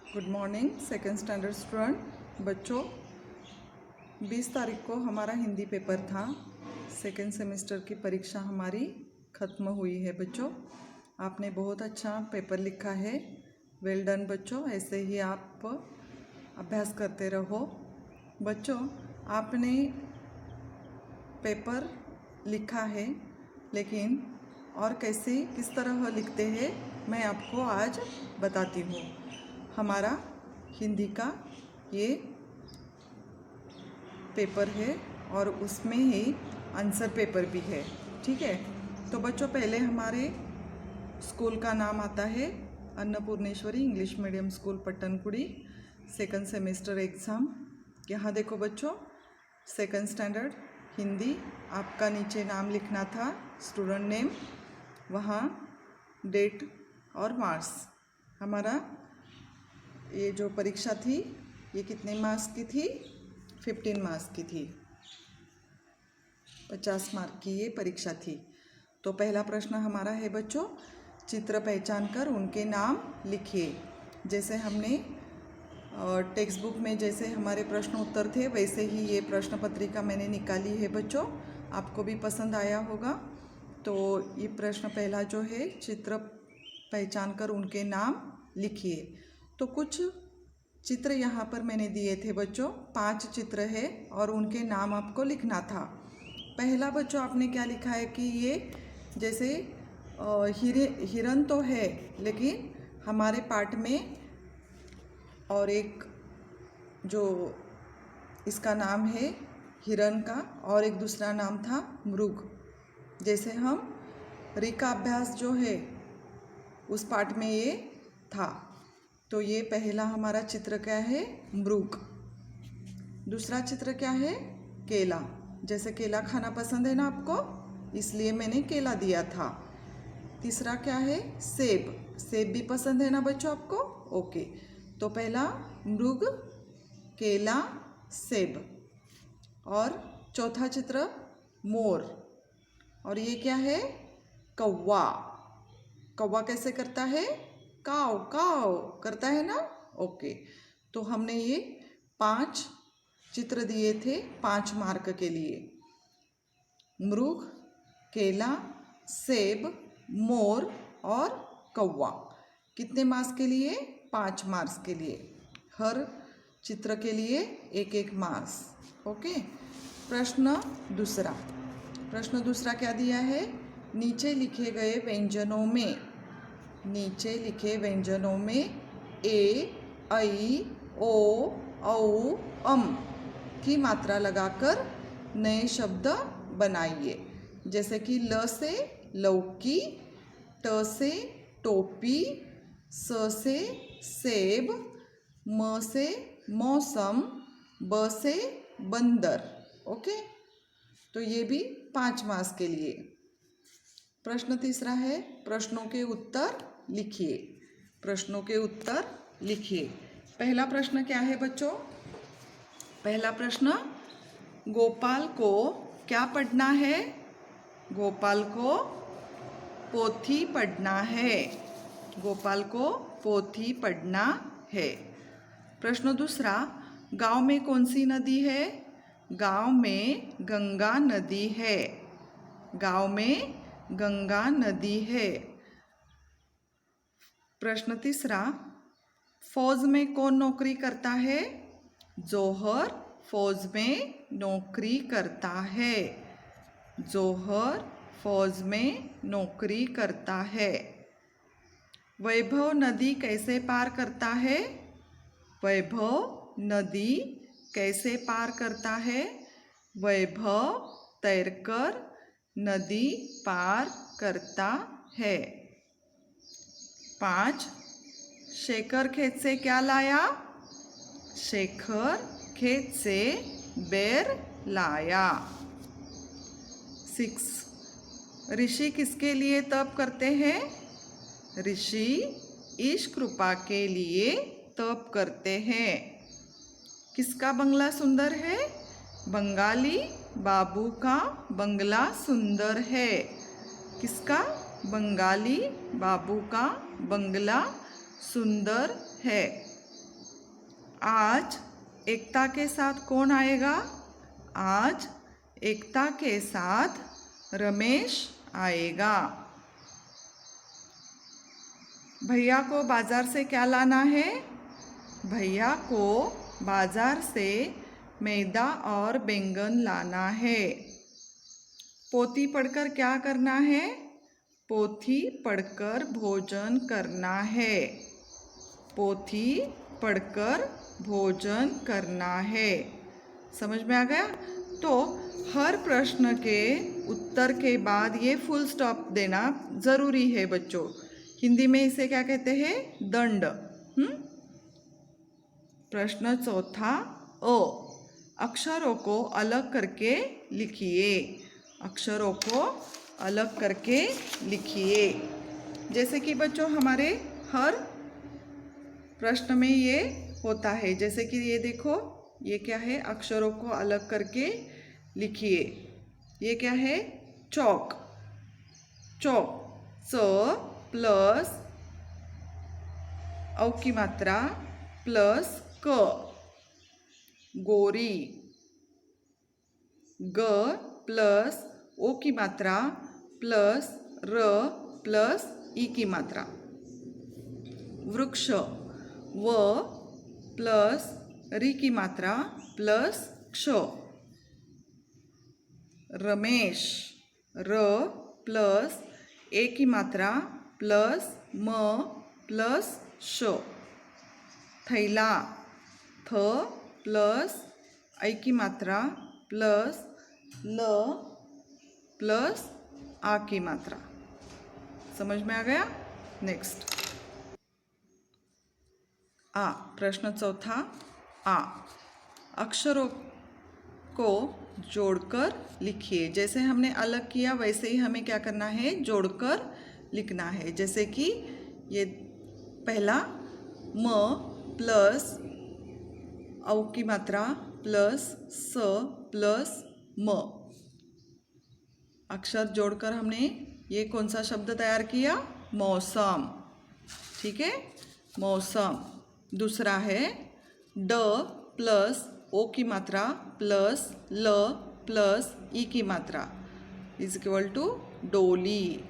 Good morning second standard student बच्चों। 20 तारीख को हमारा हिंदी पेपर था। सेकेंड सेमेस्टर की परीक्षा हमारी ख़त्म हुई है बच्चों। आपने बहुत अच्छा पेपर लिखा है। वेल डन बच्चों, ऐसे ही आप अभ्यास करते रहो। बच्चों, आपने पेपर लिखा है, लेकिन और कैसे किस तरह लिखते हैं मैं आपको आज बताती हूँ। हमारा हिंदी का ये पेपर है और उसमें ही आंसर पेपर भी है, ठीक है। तो बच्चों, पहले हमारे स्कूल का नाम आता है Annapurneshwari English medium school Pattankudi. Second semester exam यहाँ देखो बच्चों, सेकंड स्टैंडर्ड हिंदी। आपका नीचे नाम लिखना था, स्टूडेंट नेम, वहाँ डेट और मार्क्स। हमारा ये जो परीक्षा थी ये कितने मार्क्स की थी? 15 मार्क्स की थी। 50 मार्क की ये परीक्षा थी। तो पहला प्रश्न हमारा है बच्चों, चित्र पहचान कर उनके नाम लिखिए। जैसे हमने टेक्स्ट बुक में जैसे हमारे प्रश्न उत्तर थे, वैसे ही ये प्रश्न पत्रिका मैंने निकाली है बच्चों। आपको भी पसंद आया होगा। तो ये प्रश्न पहला जो है, चित्र पहचान कर उनके नाम लिखिए। तो कुछ चित्र यहाँ पर मैंने दिए थे बच्चों, 5 चित्र है और उनके नाम आपको लिखना था। पहला बच्चों आपने क्या लिखा है कि ये जैसे हिरन तो है, लेकिन हमारे पाठ में और एक जो इसका नाम है हिरन का और एक दूसरा नाम था मृग। जैसे हम री का अभ्यास जो है उस पाठ में ये था। तो ये पहला हमारा चित्र क्या है? मृग। दूसरा चित्र क्या है? केला। जैसे केला खाना पसंद है ना आपको, इसलिए मैंने केला दिया था। तीसरा क्या है? सेब। सेब भी पसंद है ना बच्चों आपको? ओके। तो पहला मृग, केला, सेब। और चौथा चित्र मोर। और ये क्या है? कौवा। कौवा कैसे करता है? काव काव करता है ना? ओके। तो हमने ये 5 चित्र दिए थे 5 मार्क के लिए। मृग, केला, सेब, मोर और कौवा। कितने मार्क्स के लिए? 5 मार्क्स के लिए। हर चित्र के लिए 1-1 मार्क्स। ओके। प्रश्न दूसरा क्या दिया है? नीचे लिखे गए व्यंजनों में ए, ऐ, ओ, औ, अम की मात्रा लगाकर नए शब्द बनाइए। जैसे कि ल से लौकी, ट से टोपी, स से सेब, म से मौसम, ब से बंदर। ओके। तो ये भी 5 मार्क्स के लिए। प्रश्न तीसरा है, प्रश्नों के उत्तर लिखिए। पहला प्रश्न क्या है बच्चों? पहला प्रश्न, गोपाल को क्या पढ़ना है? गोपाल को पोथी पढ़ना है। प्रश्न दूसरा, गांव में कौन सी नदी है? गांव में गंगा नदी है। प्रश्न तीसरा, फौज में कौन नौकरी करता है? जौहर फौज में नौकरी करता है। वैभव नदी कैसे पार करता है? वैभव तैरकर नदी पार करता है। 5, शेखर खेत से क्या लाया? शेखर खेत से बेर लाया। 6, ऋषि किसके लिए तप करते हैं? ऋषि ईश कृपा के लिए तप करते हैं। किसका बंगला सुंदर है? बंगाली बाबू का बंगला सुंदर है। किसका? बंगाली बाबू का बंगला सुंदर है। आज एकता के साथ कौन आएगा? आज एकता के साथ रमेश आएगा। भैया को बाजार से क्या लाना है? भैया को बाजार से मैदा और बैंगन लाना है। पोथी पढ़कर क्या करना है? पोथी पढ़कर भोजन करना है। पोथी पढ़कर भोजन करना है। समझ में आ गया? तो हर प्रश्न के उत्तर के बाद ये फुल स्टॉप देना ज़रूरी है बच्चों। हिंदी में इसे क्या कहते हैं? दंड। प्रश्न चौथा अ, अक्षरों को अलग करके लिखिए। अक्षरों को अलग करके लिखिए। जैसे कि बच्चों हमारे हर प्रश्न में ये होता है। जैसे कि ये देखो, ये क्या है? अक्षरों को अलग करके लिखिए। ये क्या है? चौक। चौक च प्लस औ की मात्रा प्लस क। गोरी ग प्लस ओ की मात्रा प्लस र प्लस ई की मात्रा। वृक्ष व प्लस री की मात्रा प्लस क्ष। रमेश र प्लस ए की मात्रा प्लस म प्लस श। थैला थ प्लस ऐ की मात्रा प्लस ल प्लस आ की मात्रा। समझ में आ गया? नेक्स्ट आ, प्रश्न चौथा आ, अक्षरों को जोड़कर लिखिए। जैसे हमने अलग किया वैसे ही हमें क्या करना है? जोड़कर लिखना है। जैसे कि ये पहला म प्लस औ की मात्रा प्लस स प्लस म। अक्षर जोड़कर हमने ये कौन सा शब्द तैयार किया? मौसम। ठीक है, मौसम। दूसरा है ड प्लस ओ की मात्रा प्लस ल प्लस ई की मात्रा इज इक्वल टू डोली।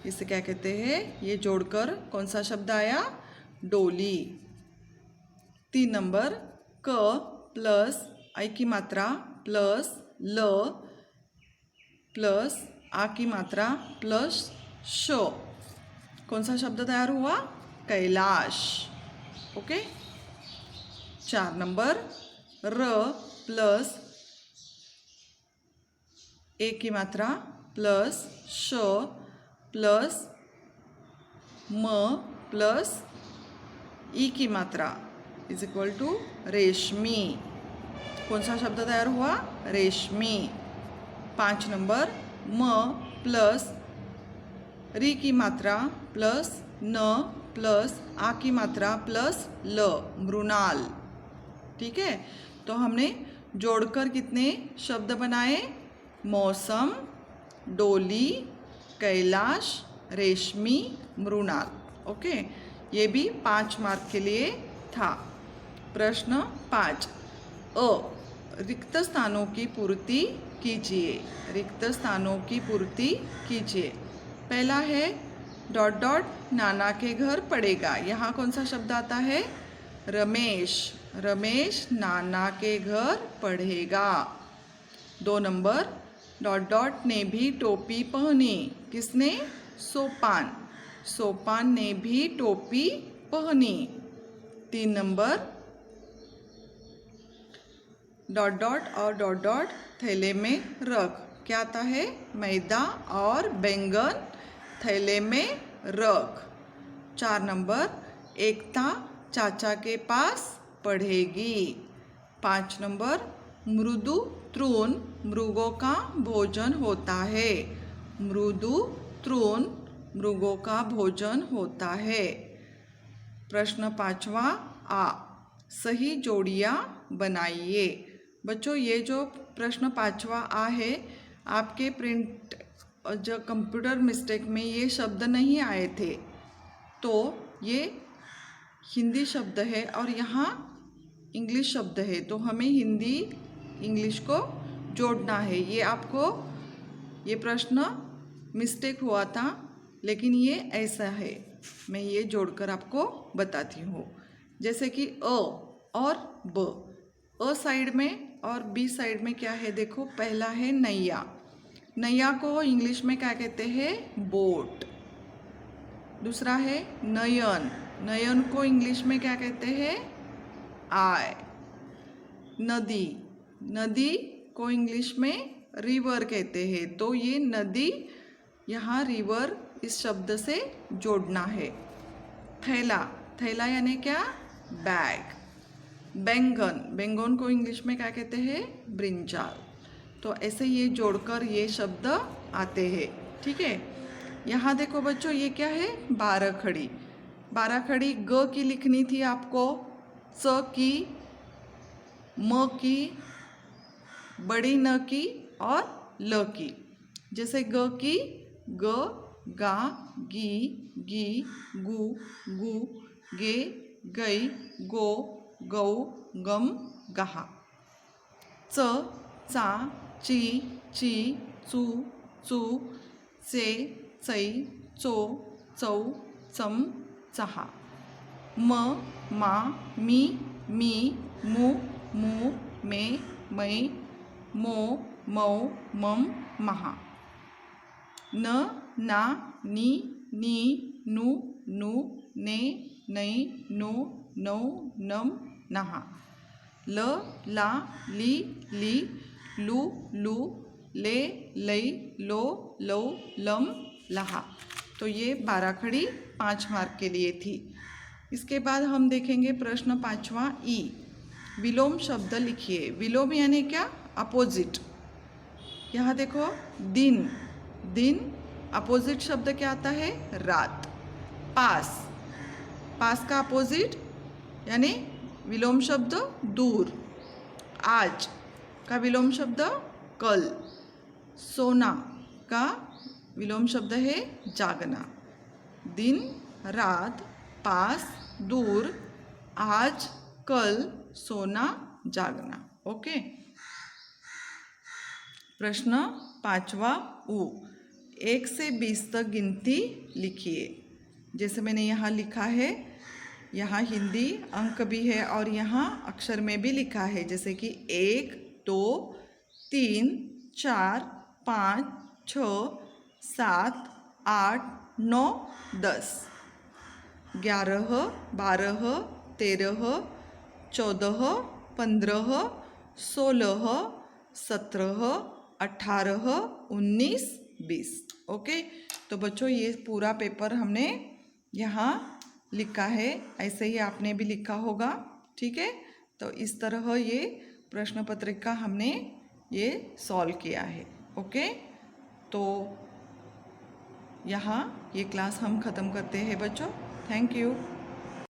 इसे क्या कहते हैं? ये जोड़कर कौन सा शब्द आया? डोली। 3 नंबर क प्लस आई की मात्रा प्लस ल प्लस आ की मात्रा प्लस श। कौन सा शब्द तैयार हुआ? कैलाश। ओके। 4 नंबर र प्लस ए की मात्रा प्लस श प्लस म प्लस ई की मात्रा इज इक्वल टू रेशमी। कौन सा शब्द तैयार हुआ? रेशमी। 5 नंबर म प्लस री की मात्रा प्लस न प्लस आ की मात्रा प्लस ल, मृणाल। ठीक है, तो हमने जोड़कर कितने शब्द बनाए? मौसम, डोली, कैलाश, रेशमी, मृणाल। ओके, ये भी 5 मार्क के लिए था। प्रश्न 5 अ, रिक्त स्थानों की पूर्ति कीजिए। रिक्त स्थानों की पूर्ति कीजिए। पहला है डॉट डॉट नाना के घर पड़ेगा। यहाँ कौन सा शब्द आता है? रमेश। रमेश नाना के घर पढ़ेगा। 2 नंबर डॉट डॉट ने भी टोपी पहनी। किसने? सोपान। सोपान ने भी टोपी पहनी। 3 नंबर डॉट डॉट और डॉट डॉट थैले में रख। क्या आता है? मैदा और बैंगन थैले में रख। 4 नंबर एकता चाचा के पास पढ़ेगी। 5 नंबर मृदु तृण मृगों का भोजन होता है। मृदु तृण मृगों का भोजन होता है। प्रश्न 5वां आ, सही जोड़ियाँ बनाइए। बच्चों ये जो प्रश्न 5वां आ है, आपके प्रिंट जो कंप्यूटर मिस्टेक में ये शब्द नहीं आए थे, तो ये हिंदी शब्द है और यहाँ इंग्लिश शब्द है, तो हमें हिंदी इंग्लिश को जोड़ना है। ये आपको ये प्रश्न मिस्टेक हुआ था, लेकिन ये ऐसा है, मैं ये जोड़कर आपको बताती हूँ। जैसे कि अ और ब, अ साइड में और बी साइड में क्या है देखो। पहला है नैया, नैया को इंग्लिश में क्या कहते हैं, बोट। दूसरा है नयन, नयन को इंग्लिश में क्या कहते हैं, आई। नदी, नदी को इंग्लिश में रिवर कहते हैं, तो ये नदी यहाँ रिवर इस शब्द से जोड़ना है। थैला, थैला यानी क्या, बैग। बैंगन, बैंगन को इंग्लिश में क्या कहते हैं, ब्रिंजाल। तो ऐसे ये जोड़कर ये शब्द आते हैं, ठीक है। यहाँ देखो बच्चों, ये क्या है, बारहखड़ी। बारहखड़ी ग की लिखनी थी आपको, स की, म की, बड़ी न की और ल की। जैसे ग की, ग, गा, गी, गी, गु, गु, गे, गई, गो, गौ, गम, गहा। च, चा, ची, ची, चू, चू, से, चई, चो, चौ, चम, चहा। म, मा, मी, मी, मु, मु, मे, मै, मो, मौ, मम, महा। न, ना, नी, नी, नु, नु, ने, नै, नो, नौ, नम, नहा। ल, ला, ली, ली, लू, लू, ले, लई, लो, लो, लम, लहा। तो ये बारहखड़ी 5 मार्क के लिए थी। इसके बाद हम देखेंगे प्रश्न 5वां ई। विलोम शब्द लिखिए। विलोम यानी क्या, अपोजिट। यहाँ देखो, दिन, दिन अपोजिट शब्द क्या आता है, रात। पास, पास का अपोजिट यानी विलोम शब्द दूर। आज का विलोम शब्द कल। सोना का विलोम शब्द है जागना। दिन, रात, पास, दूर, आज, कल, सोना, जागना। ओके। प्रश्न 5वां ऊ। 1 से 20 तक गिनती लिखिए। जैसे मैंने यहाँ लिखा है, यहाँ हिंदी अंक भी है और यहाँ अक्षर में भी लिखा है। जैसे कि 1, 2, 3, 4, 5, 6, 7, 8, 9, 10, 11, 12, 13, 14, 15, 16, 17, 18, 19, 20। ओके। तो बच्चों ये पूरा पेपर हमने यहाँ लिखा है, ऐसे ही आपने भी लिखा होगा, ठीक है। तो इस तरह ये प्रश्न पत्रिका हमने ये सॉल्व किया है। ओके। तो यहाँ ये क्लास हम ख़त्म करते हैं बच्चों। Thank you.